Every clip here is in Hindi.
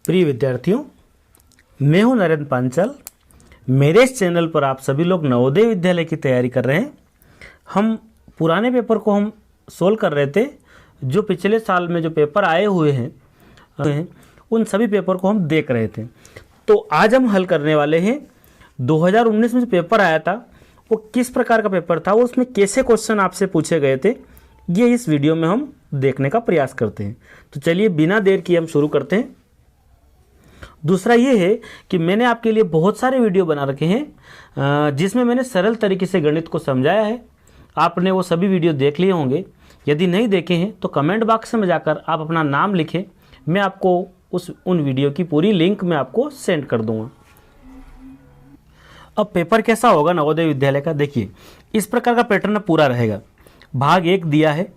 प्रिय विद्यार्थियों, मैं हूं नरेंद्र पांचाल। मेरे इस चैनल पर आप सभी लोग नवोदय विद्यालय की तैयारी कर रहे हैं। हम पुराने पेपर को हम सोल्व कर रहे थे। जो पिछले साल में जो पेपर आए हुए हैं उन सभी पेपर को हम देख रहे थे। तो आज हम हल करने वाले हैं 2019 में जो पेपर आया था वो किस प्रकार का पेपर था, वो उसमें कैसे क्वेश्चन आपसे पूछे गए थे, ये इस वीडियो में हम देखने का प्रयास करते हैं। तो चलिए बिना देर किए हम शुरू करते हैं। दूसरा ये है कि मैंने आपके लिए बहुत सारे वीडियो बना रखे हैं जिसमें मैंने सरल तरीके से गणित को समझाया है। आपने वो सभी वीडियो देख लिए होंगे। यदि नहीं देखे हैं तो कमेंट बॉक्स में जाकर आप अपना नाम लिखें, मैं आपको उन वीडियो की पूरी लिंक मैं आपको सेंड कर दूंगा। अब पेपर कैसा होगा नवोदय विद्यालय का, देखिए इस प्रकार का पैटर्न पूरा रहेगा। भाग 1 दिया है,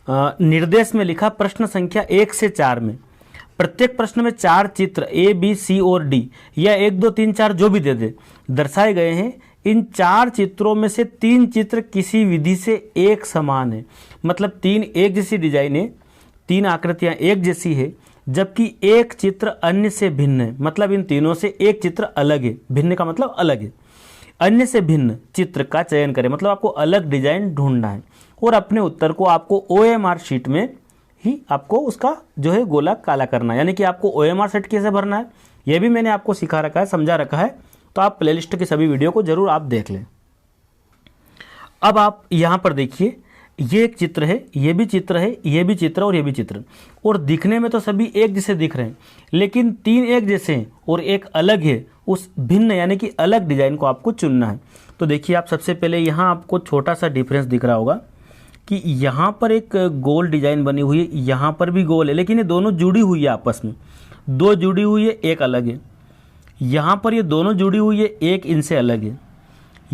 निर्देश में लिखा प्रश्न संख्या 1 से 4 में प्रत्येक प्रश्न में 4 चित्र A, B, C और D या 1, 2, 3, 4 जो भी दे दे दर्शाए गए हैं। इन 4 चित्रों में से 3 चित्र किसी विधि से एक समान है, मतलब 3 एक जैसी डिजाइन है, 3 आकृतियां एक जैसी है, जबकि एक चित्र अन्य से भिन्न है, मतलब इन तीनों से एक चित्र अलग है। भिन्न का मतलब अलग है। अन्य से भिन्न चित्र का चयन करें, मतलब आपको अलग डिजाइन ढूंढना है और अपने उत्तर को आपको OMR शीट में ही आपको उसका जो है गोला काला करना है। यानी कि आपको OMR शीट कैसे भरना है यह भी मैंने आपको सिखा रखा है, समझा रखा है। तो आप प्लेलिस्ट के सभी वीडियो को जरूर आप देख लें। अब आप यहाँ पर देखिए, ये एक चित्र है, ये भी चित्र है, ये भी चित्र और ये भी चित्र, और दिखने में तो सभी एक जैसे दिख रहे हैं, लेकिन 3 एक जैसे हैं और एक अलग है। उस भिन्न यानी कि अलग डिजाइन को आपको चुनना है। तो देखिए आप सबसे पहले यहाँ आपको छोटा सा डिफरेंस दिख रहा होगा कि यहाँ पर एक गोल डिजाइन बनी हुई है, यहाँ पर भी गोल है, लेकिन ये दोनों जुड़ी हुई है आपस में। 2 जुड़ी हुई है, एक अलग है। यहाँ पर ये दोनों जुड़ी हुई है, एक इनसे अलग है।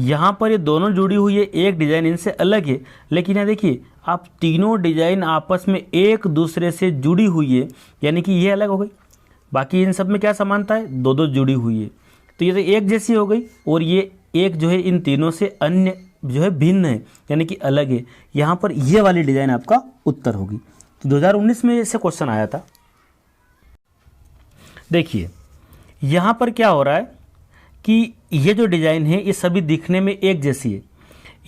यहाँ पर ये दोनों जुड़ी हुई है, एक डिजाइन इनसे अलग है। लेकिन यहाँ देखिए आप तीनों डिजाइन आपस में एक दूसरे से जुड़ी हुई है, यानी कि ये अलग हो गई। बाकी इन सब में क्या समानता है, 2 जुड़ी हुई है, तो ये तो एक जैसी हो गई। और ये एक जो है इन तीनों से अन्य जो है भिन्न है, यानी कि अलग है। यहाँ पर ये वाली डिजाइन आपका उत्तर होगी। तो 2019 में ऐसे क्वेश्चन आया था। देखिए यहाँ पर क्या हो रहा है कि ये जो डिजाइन है ये सभी दिखने में एक जैसी है।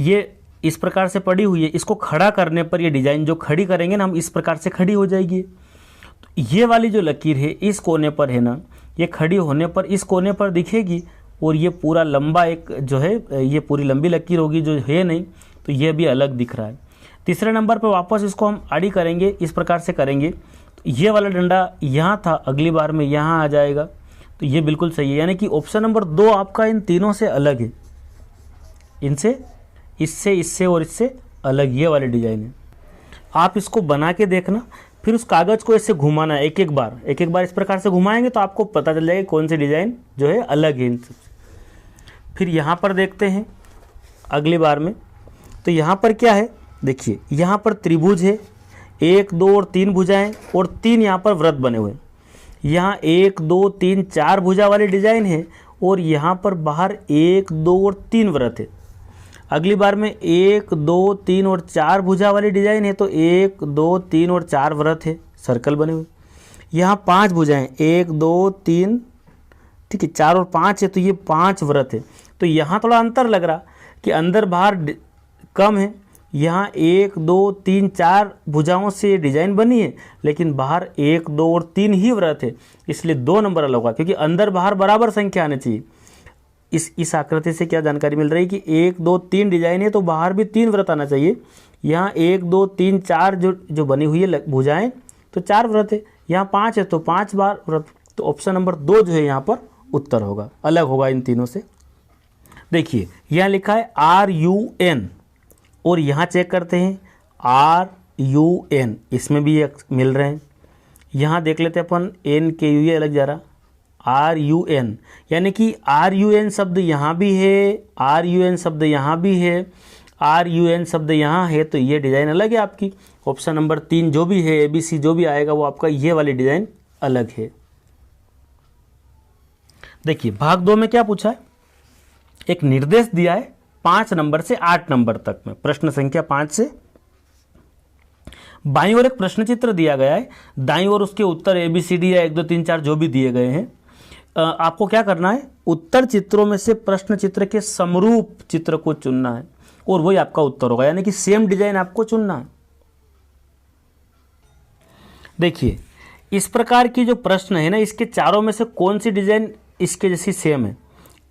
ये इस प्रकार से पड़ी हुई है, इसको खड़ा करने पर ये डिजाइन जो खड़ी करेंगे ना हम, इस प्रकार से खड़ी हो जाएगी। तो ये वाली जो लकीर है इस कोने पर है ना, ये खड़ी होने पर इस कोने पर दिखेगी, और ये पूरा लंबा एक जो है ये पूरी लंबी लकीर होगी जो है नहीं, तो ये भी अलग दिख रहा है। तीसरे नंबर पर वापस इसको हम आड़ी करेंगे, इस प्रकार से करेंगे, तो ये वाला डंडा यहाँ था, अगली बार में यहाँ आ जाएगा, तो ये बिल्कुल सही है। यानी कि ऑप्शन नंबर 2 आपका इन तीनों से अलग है, इनसे, इससे, इससे और इससे अलग ये वाली डिजाइन है। आप इसको बना के देखना, फिर उस कागज को ऐसे घुमाना है, एक एक बार इस प्रकार से घुमाएंगे तो आपको पता चल जाएगा कौन सी डिजाइन जो है अलग है इन सब। फिर यहाँ पर देखते हैं अगली बार में, तो यहाँ पर क्या है, देखिए यहाँ पर त्रिभुज है, 1, 2 और 3 भुजाएं, और 3 यहाँ पर वृत्त बने हुए। यहाँ 1, 2, 3, 4 भुजा वाली डिजाइन है, और यहाँ पर बाहर 1, 2 और 3 वृत्त है। अगली बार में 1, 2, 3 और 4 भुजा वाली डिजाइन है, तो 1, 2, 3 और 4 वृत्त है, सर्कल बने हुए। यहाँ 5 भुजाएं, 1, 2, 3, ठीक है, 4 और 5 है, तो ये 5 वृत्त है। तो यहाँ थोड़ा अंतर लग रहा कि अंदर बाहर कम है। यहाँ 1, 2, 3, 4 भुजाओं से डिजाइन बनी है, लेकिन बाहर 1, 2 और 3 ही वृत्त है, इसलिए 2 नंबर अलग होगा, क्योंकि अंदर बाहर बराबर संख्या आनी चाहिए। इस आकृति से क्या जानकारी मिल रही है कि 1, 2, 3 डिजाइन है, तो बाहर भी 3 वृत्त आना चाहिए। यहाँ 1, 2, 3, 4 जो बनी हुई है भुजाएं, तो 4 वृत्त है। यहाँ 5 है तो 5 बार वृत्त, तो ऑप्शन नंबर 2 जो है यहाँ पर उत्तर होगा, अलग होगा इन तीनों से। देखिए यहाँ लिखा है RUN, और यहाँ चेक करते हैं RUN, इसमें भी मिल रहे हैं। यहाँ देख लेते हैं अपन NKU, ये अलग जा रहा, RUN, यानी कि RUN शब्द यहाँ भी है, RUN शब्द यहाँ भी है, RUN शब्द यहाँ है, तो ये डिज़ाइन अलग है आपकी। ऑप्शन नंबर 3 जो भी है, ABC जो भी आएगा वो आपका ये वाली डिज़ाइन अलग है। देखिए भाग 2 में क्या पूछा है, एक निर्देश दिया है 5 नंबर से 8 नंबर तक में, प्रश्न संख्या 5 से बाईं ओर एक प्रश्न चित्र दिया गया है, दाईं ओर उसके उत्तर ABCD या 1 2 3 4 जो भी दिए गए हैं। आपको क्या करना है, उत्तर चित्रों में से प्रश्न चित्र के समरूप चित्र को चुनना है और वही आपका उत्तर होगा, यानी कि सेम डिजाइन आपको चुनना है। देखिए इस प्रकार की जो प्रश्न है ना, इसके चारों में से कौन सी डिजाइन इसके जैसी सेम है।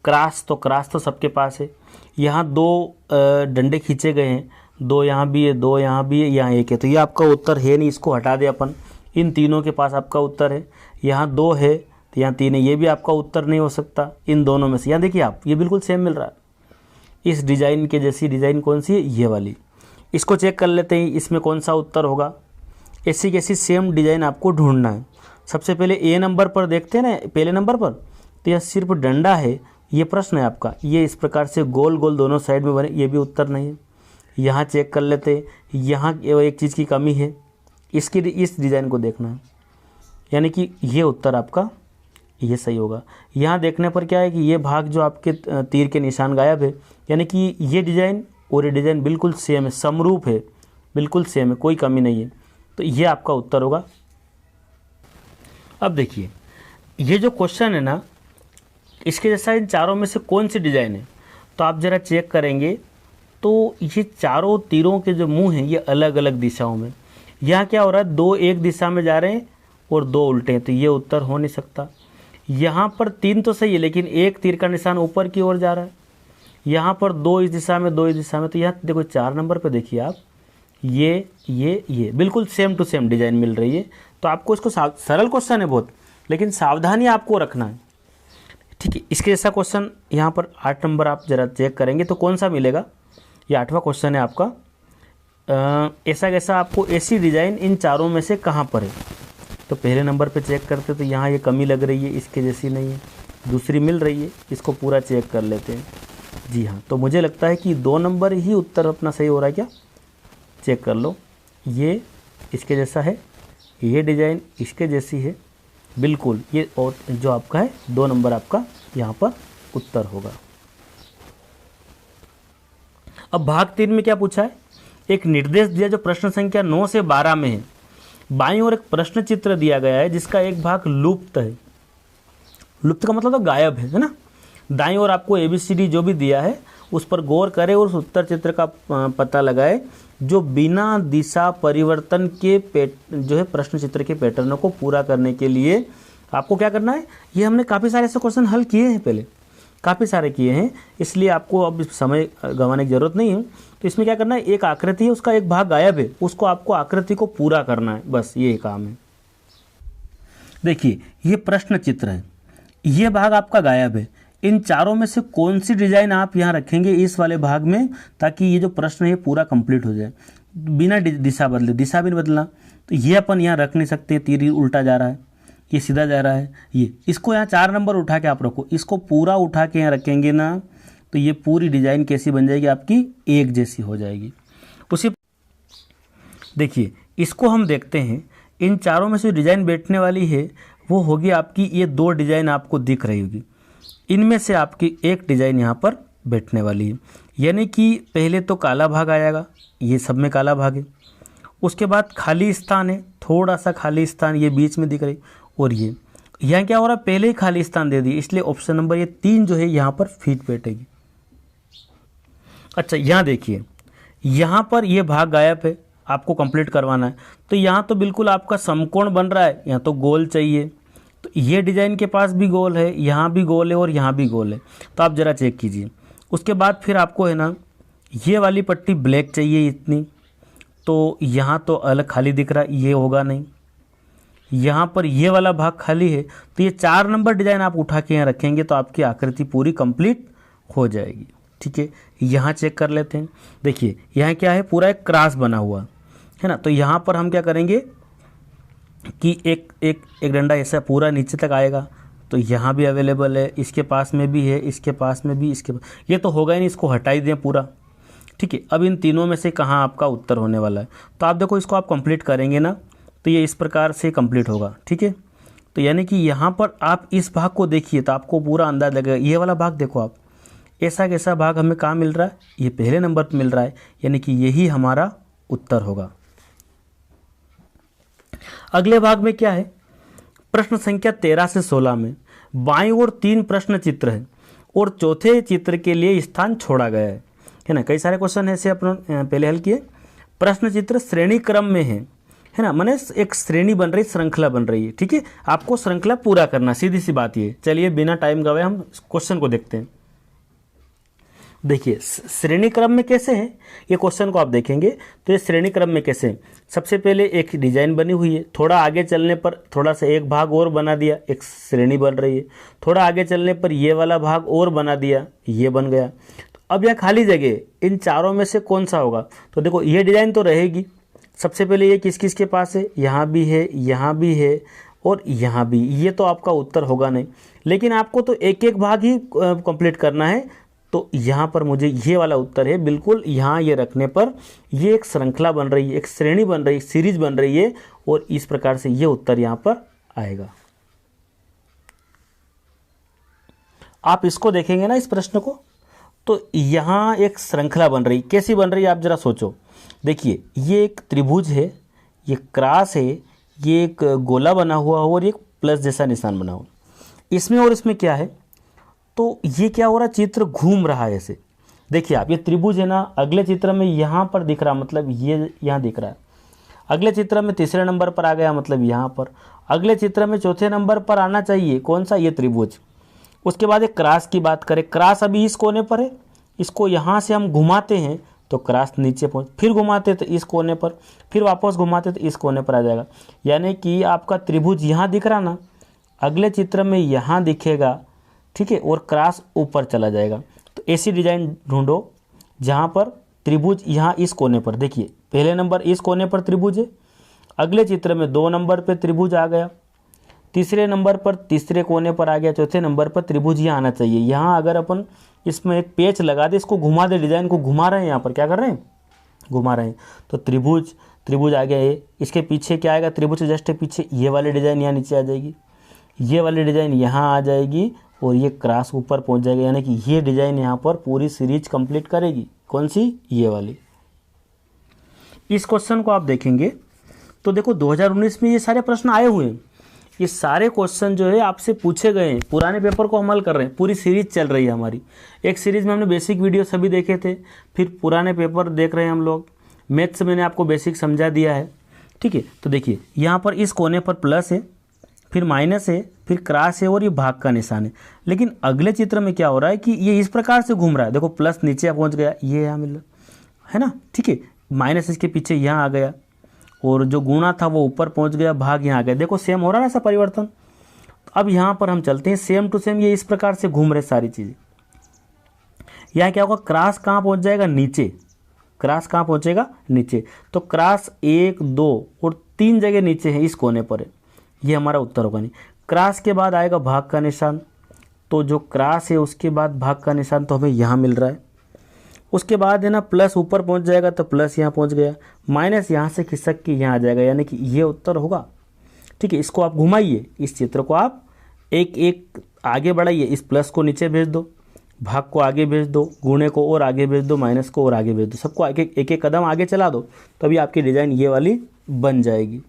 क्रॉस तो सबके पास है। यहाँ 2 डंडे खींचे गए हैं, 2 यहाँ भी है, 2 यहाँ भी है, यहाँ 1 है, तो ये आपका उत्तर है नहीं, इसको हटा दे अपन। इन तीनों के पास आपका उत्तर है। यहाँ 2 है तो यहाँ 3 है, ये भी आपका उत्तर नहीं हो सकता इन दोनों में से। यहाँ देखिए आप, ये बिल्कुल सेम मिल रहा है। इस डिजाइन के जैसी डिजाइन कौन सी है, ये वाली। इसको चेक कर लेते हैं, इसमें कौन सा उत्तर होगा। ऐसी कैसी सेम डिजाइन आपको ढूंढना है। सबसे पहले A नंबर पर देखते हैं ना, पहले नंबर पर, तो यह सिर्फ डंडा है, ये प्रश्न है आपका। ये इस प्रकार से गोल गोल दोनों साइड में बने, ये भी उत्तर नहीं है। यहाँ चेक कर लेते हैं, यहाँ एक चीज़ की कमी है, इस डिज़ाइन को देखना है, यानी कि ये उत्तर आपका ये सही होगा। यहाँ देखने पर क्या है कि ये भाग जो आपके तीर के निशान गायब है, यानी कि ये डिज़ाइन और ये डिज़ाइन बिल्कुल सेम है, समरूप है, बिल्कुल सेम है, कोई कमी नहीं है, तो ये आपका उत्तर होगा। अब देखिए ये जो क्वेश्चन है ना, इसके जैसा इन चारों में से कौन सी डिज़ाइन है, तो आप ज़रा चेक करेंगे तो ये चारों तीरों के जो मुंह हैं ये अलग अलग दिशाओं में। यहाँ क्या हो रहा है, 2 एक दिशा में जा रहे हैं और 2 उल्टे हैं, तो ये उत्तर हो नहीं सकता। यहाँ पर 3 तो सही है, लेकिन एक तीर का निशान ऊपर की ओर जा रहा है। यहाँ पर 2 इस दिशा में, 2 इस दिशा में, तो यहाँ देखो 4 नंबर पर देखिए आप, ये बिल्कुल सेम टू सेम डिज़ाइन मिल रही है। तो आपको इसको सरल क्वेश्चन है बहुत, लेकिन सावधानी आपको रखना है, ठीक है। इसके जैसा क्वेश्चन यहाँ पर 8 नंबर आप जरा चेक करेंगे तो कौन सा मिलेगा। ये 8वां क्वेश्चन है आपका। ऐसा कैसा आपको ऐसी डिज़ाइन इन चारों में से कहाँ पर है, तो पहले नंबर पे चेक करते तो यहाँ ये कमी लग रही है, इसके जैसी नहीं है, दूसरी मिल रही है, इसको पूरा चेक कर लेते हैं। जी हाँ, तो मुझे लगता है कि 2 नंबर ही उत्तर अपना सही हो रहा है क्या, चेक कर लो। ये इसके जैसा है, ये डिज़ाइन इसके जैसी है बिल्कुल, ये और जो आपका है 2 नंबर आपका यहाँ पर उत्तर होगा। अब भाग 3 में क्या पूछा है, एक निर्देश दिया जो प्रश्न संख्या 9 से 12 में है। बाईं ओर एक प्रश्न चित्र दिया गया है जिसका एक भाग लुप्त है। लुप्त का मतलब तो गायब है ना। दाईं ओर आपको ABCD जो भी दिया है उस पर गौर करें और उस उत्तर चित्र का पता लगाए जो बिना दिशा परिवर्तन के जो है प्रश्न चित्र के पैटर्नों को पूरा करने के लिए आपको क्या करना है। ये हमने काफ़ी सारे ऐसे क्वेश्चन हल किए हैं, पहले काफ़ी सारे किए हैं, इसलिए आपको अब समय गंवाने की ज़रूरत नहीं है। तो इसमें क्या करना है, एक आकृति है उसका एक भाग गायब है, उसको आपको आकृति को पूरा करना है, बस ये काम है। देखिए ये प्रश्न चित्र है, ये भाग आपका गायब है। इन चारों में से कौन सी डिज़ाइन आप यहाँ रखेंगे इस वाले भाग में, ताकि ये जो प्रश्न है पूरा कंप्लीट हो जाए बिना दिशा बदले। दिशा भी बदलना तो ये अपन यहाँ रख नहीं सकते, तीर उल्टा जा रहा है, ये सीधा जा रहा है, ये इसको यहाँ 4 नंबर उठा के आप रखो, इसको पूरा उठा के यहाँ रखेंगे ना तो ये पूरी डिज़ाइन कैसी बन जाएगी आपकी, एक जैसी हो जाएगी। उसी देखिए इसको हम देखते हैं, इन चारों में से डिज़ाइन बैठने वाली है वो होगी आपकी, ये 2 डिज़ाइन आपको दिख रही होगी, इनमें से आपकी एक डिज़ाइन यहाँ पर बैठने वाली है। यानी कि पहले तो काला भाग आएगा, ये सब में काला भाग है, उसके बाद खाली स्थान है, थोड़ा सा खाली स्थान ये बीच में दिख रही, और ये यहाँ क्या हो रहा है, पहले ही खाली स्थान दे दी, इसलिए ऑप्शन नंबर ये 3 जो है यहाँ पर फिट बैठेगी। अच्छा यहाँ देखिए, यहाँ पर ये भाग गायब है, आपको कंप्लीट करवाना है, तो यहाँ तो बिल्कुल आपका समकोण बन रहा है, यहाँ तो गोल चाहिए, तो ये डिज़ाइन के पास भी गोल है, यहाँ भी गोल है और यहाँ भी गोल है, तो आप ज़रा चेक कीजिए। उसके बाद फिर आपको है ना ये वाली पट्टी ब्लैक चाहिए इतनी, तो यहाँ तो अलग खाली दिख रहा है, ये होगा नहीं। यहाँ पर ये वाला भाग खाली है, तो ये 4 नंबर डिज़ाइन आप उठा के यहाँ रखेंगे तो आपकी आकृति पूरी कंप्लीट हो जाएगी। ठीक है, यहाँ चेक कर लेते हैं। देखिए यहाँ क्या है, पूरा एक क्रॉस बना हुआ है ना, तो यहाँ पर हम क्या करेंगे कि एक डंडा ऐसा पूरा नीचे तक आएगा, तो यहाँ भी अवेलेबल है, इसके पास में भी है, इसके पास में भी, इसके ये तो होगा ही नहीं, इसको हटा ही दें पूरा। ठीक है, अब इन तीनों में से कहाँ आपका उत्तर होने वाला है, तो आप देखो इसको आप कंप्लीट करेंगे ना तो ये इस प्रकार से कंप्लीट होगा। ठीक है, तो यानी कि यहाँ पर आप इस भाग को देखिए तो आपको पूरा अंदाज लगेगा। ये वाला भाग देखो आप, ऐसा कैसा भाग हमें कहाँ मिल रहा है, ये पहले नंबर पर मिल रहा है, यानी कि यही हमारा उत्तर होगा। अगले भाग में क्या है, प्रश्न संख्या 13 से 16 में बाईं ओर 3 प्रश्न चित्र है और चौथे चित्र के लिए स्थान छोड़ा गया है ना। कई सारे क्वेश्चन ऐसे अपन पहले हल किए। प्रश्न चित्र श्रेणी क्रम में है ना, माने एक श्रेणी बन रही, श्रृंखला बन रही है। ठीक है, आपको श्रृंखला पूरा करना, सीधी सी बात ये। चलिए बिना टाइम गवाए हम क्वेश्चन को देखते हैं। देखिए श्रेणी क्रम में कैसे है, ये क्वेश्चन को आप देखेंगे तो ये श्रेणी क्रम में कैसे है। सबसे पहले एक डिजाइन बनी हुई है, थोड़ा आगे चलने पर थोड़ा सा एक भाग और बना दिया, एक श्रेणी बन रही है। थोड़ा आगे चलने पर ये वाला भाग और बना दिया, ये बन गया। तो अब यह खाली जगह इन चारों में से कौन सा होगा, तो देखो ये डिजाइन तो रहेगी। सबसे पहले ये किस किस के पास है, यहाँ भी है, यहाँ भी है और यहाँ भी, ये तो आपका उत्तर होगा नहीं। लेकिन आपको तो एक एक भाग ही कंप्लीट करना है, तो यहाँ पर मुझे ये वाला उत्तर है बिल्कुल। यहाँ ये रखने पर ये एक श्रृंखला बन रही है, एक श्रेणी बन रही है, सीरीज बन रही है और इस प्रकार से ये उत्तर यहाँ पर आएगा। आप इसको देखेंगे ना इस प्रश्न को, तो यहाँ एक श्रृंखला बन रही, कैसी बन रही है आप जरा सोचो। देखिए ये एक त्रिभुज है, ये क्रॉस है, ये एक गोला बना हुआ हो और एक प्लस जैसा निशान बना हुआ। इसमें और इसमें क्या है, तो ये क्या हो रहा है, चित्र घूम रहा है ऐसे। देखिए आप, ये त्रिभुज है ना, अगले चित्र में यहाँ पर दिख रहा, मतलब ये यहाँ दिख रहा है। अगले चित्र में तीसरे नंबर पर आ गया, मतलब यहाँ पर। अगले चित्र में चौथे नंबर पर आना चाहिए, कौन सा, ये त्रिभुज। उसके बाद एक क्रॉस की बात करें, क्रॉस अभी इस कोने पर है, इसको यहाँ से हम घुमाते हैं तो क्रॉस नीचे पहुँच, फिर घुमाते तो इस कोने पर, फिर वापस घुमाते तो इस कोने पर आ जाएगा। यानी कि आपका त्रिभुज यहाँ दिख रहा ना, अगले चित्र में यहाँ दिखेगा, ठीक है, और क्रॉस ऊपर चला जाएगा। तो ऐसी डिजाइन ढूंढो जहाँ पर त्रिभुज यहाँ इस कोने पर, देखिए पहले नंबर इस कोने पर त्रिभुज है, अगले चित्र में 2 नंबर पर त्रिभुज आ गया, तीसरे नंबर पर तीसरे कोने पर आ गया, चौथे नंबर पर त्रिभुज यहाँ आना चाहिए। यहाँ अगर अपन इसमें एक पेच लगा दे, इसको घुमा दे, डिजाइन को घुमा रहे हैं, यहाँ पर क्या कर रहे हैं, घुमा रहे हैं, तो त्रिभुज आ गया है। इसके पीछे क्या आएगा, त्रिभुज के जस्ट पीछे ये वाली डिजाइन यहाँ नीचे आ जाएगी, ये वाली डिजाइन यहाँ आ जाएगी और ये क्रॉस ऊपर पहुंच जाएगा। यानी कि ये डिजाइन यहाँ पर पूरी सीरीज कंप्लीट करेगी, कौन सी, ये वाली। इस क्वेश्चन को आप देखेंगे तो देखो 2019 में ये सारे प्रश्न आए हुए हैं। ये सारे क्वेश्चन जो है आपसे पूछे गए हैं, पुराने पेपर को हम हल कर रहे हैं, पूरी सीरीज चल रही है हमारी। एक सीरीज में हमने बेसिक वीडियो सभी देखे थे, फिर पुराने पेपर देख रहे हैं हम लोग। मैथ्स मैंने आपको बेसिक समझा दिया है, ठीक है। तो देखिए यहाँ पर इस कोने पर प्लस है, फिर माइनस है, फिर क्रॉस है और ये भाग का निशान है। लेकिन अगले चित्र में क्या हो रहा है कि ये इस प्रकार से घूम रहा है, देखो प्लस नीचे पहुंच गया, ये यहाँ मिल रहा है ना, ठीक है, माइनस इसके पीछे यहाँ आ गया और जो गुणा था वो ऊपर पहुंच गया, भाग यहाँ आ गया। देखो सेम हो रहा है ऐसा परिवर्तन। अब यहाँ पर हम चलते हैं, सेम टू सेम ये इस प्रकार से घूम रहे सारी चीज़ें। यहाँ क्या होगा, क्रॉस कहाँ पहुँच जाएगा, नीचे, क्रॉस कहाँ पहुँचेगा, नीचे। तो क्रॉस 1, 2 और 3 जगह नीचे है, इस कोने पर है, ये हमारा उत्तर होगा नहीं। क्रॉस के बाद आएगा भाग का निशान, तो जो क्रॉस है उसके बाद भाग का निशान तो हमें यहाँ मिल रहा है। उसके बाद है ना प्लस ऊपर पहुँच जाएगा तो प्लस यहाँ पहुँच गया, माइनस यहाँ से खिसक के यहाँ आ जाएगा, यानी कि ये उत्तर होगा, ठीक है। इसको आप घुमाइए, इस चित्र को आप एक एक आगे बढ़ाइए, इस प्लस को नीचे भेज दो, भाग को आगे भेज दो, गुणे को और आगे भेज दो, माइनस को और आगे भेज दो, सबको एक एक कदम आगे चला दो, तभी आपकी डिज़ाइन ये वाली बन जाएगी।